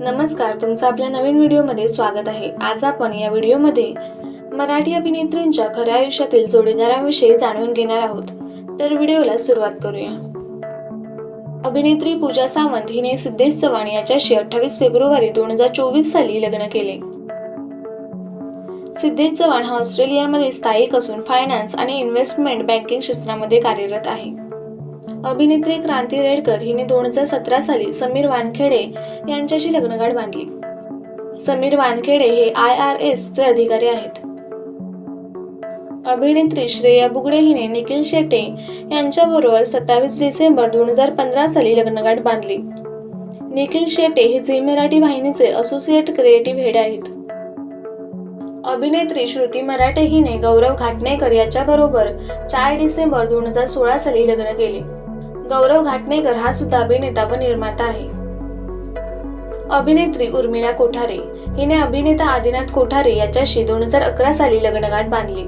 नमस्कार, तुमचं आपल्या नवीन व्हिडिओमध्ये स्वागत आहे। आज आपण या व्हिडिओमध्ये मराठी अभिनेत्रींच्या खऱ्या आयुष्यातील जोडीदारांविषयी जाणून घेणार आहोत। तर व्हिडिओला सुरुवात करूया। अभिनेत्री पूजा सावंत हिने सिद्धेश चव्हाण याच्याशी 28 फेब्रुवारी 2024 साली लग्न केले। सिद्धेश चव्हाण हा ऑस्ट्रेलियामध्ये स्थायिक असून फायनान्स आणि इन्व्हेस्टमेंट बँकिंग क्षेत्रामध्ये कार्यरत आहे। अभिनेत्री क्रांती रेडकर हिने 2017 साली समीर वानखेडे यांच्याशी लग्नगाठ बांधली। समीर वानखेडे हे IRS चे अधिकारी आहेत। अभिनेत्री श्रेया बुगडे हिने निखिल शेट्टे यांच्याबरोबर 27 डिसेंबर 2015 साली लग्नगाठ बांधली। निखिल शेट्टे हे झी मराठी वाहिनीचे असोसिएट क्रिएटिव्ह हेड आहेत। अभिनेत्री श्रुती मराठे हिने गौरव घाटणेकर याच्याबरोबर 4 डिसेंबर 2016 साली लग्न केले। गौरव घाटणेकर हा सुद्धा अभिनेता व निर्माता आहे। अभिनेत्री उर्मिला कोठारे हिने अभिनेता आदिनाथ कोठारे याच्याशी 2011 साली लग्नगाठ बांधली।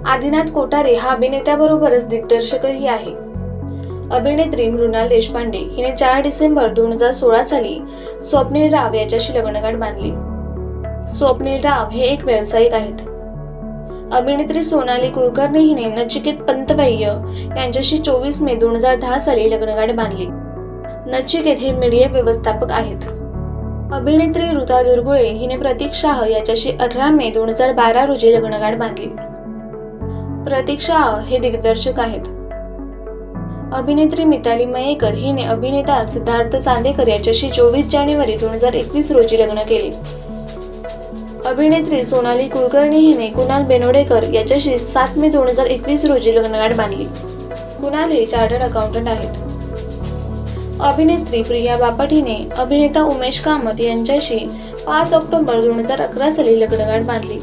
आदिनाथ कोठारे हा अभिनेत्याबरोबरच दिग्दर्शकही आहे। अभिनेत्री मृणाल देशपांडे हिने 4 डिसेंबर 2016 साली स्वप्नील राव याच्याशी लग्नगाठ बांधली। स्वप्नील राव हे एक व्यावसायिक आहेत। अभिनेत्री सोनाली कुलकर्णी हिने नचिकेत पंतवैय यांच्याशी 24 मे 2010 साली लग्नगाठ बांधली। नचिकेत हे मीडिया व्यवस्थापक आहेत। अभिनेत्री ऋता दुर्गुळे हिने प्रतीक शाह याच्याशी 18 मे 2012 रोजी लग्नगाठ बांधली। प्रतीक शाह हे दिग्दर्शक आहेत। अभिनेत्री मिताली मयेकर हिने अभिनेता सिद्धार्थ चांदेकर याच्याशी 24 जानेवारी 2021 रोजी लग्न केले। अभिनेत्री सोनाली कुलकर्णी हिने कुणाल बेनोडेकर याच्याशी 7 मे 2021 रोजी लग्नगाठ बांधली। कुणाल हे चार्टर्ड अकाउंटंट आहेत। अभिनेत्री प्रिया बापट हिने अभिनेता उमेश कामत यांच्याशी 5 ऑक्टोबर 2011 साली लग्नगाठ बांधली।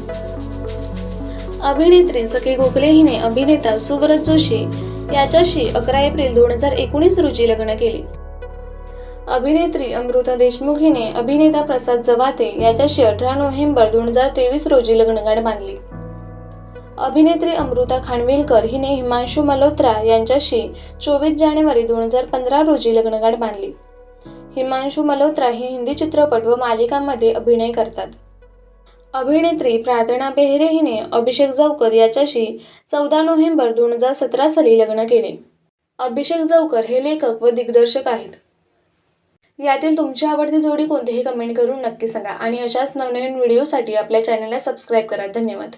अभिनेत्री सखे गोखले हिने अभिनेता सुब्रत जोशी याच्याशी 11 एप्रिल 2019 रोजी लग्न केले। अभिनेत्री अमृता देशमुख हिने अभिनेता प्रसाद जवाते याच्याशी 18 नोव्हेंबर 2023 रोजी लग्नगाठ बांधली। अभिनेत्री अमृता खानविलकर हिने हिमांशू मल्होत्रा यांच्याशी 24 जानेवारी 2015 रोजी लग्नगाठ बांधली। हिमांशू मल्होत्रा ही हिंदी चित्रपट व मालिकांमध्ये अभिनय करतात। अभिनेत्री प्रार्थना बेहरे हिने अभिषेक जावकर याच्याशी 14 नोव्हेंबर 2017 साली लग्न केले। अभिषेक जावकर हे लेखक व दिग्दर्शक आहेत। यातील तुमची आवडती जोडी कोणती हे कमेंट करून नक्की सांगा आणि अशाच नवनवीन व्हिडिओसाठी आपल्या चॅनलला सबस्क्राईब करा। धन्यवाद।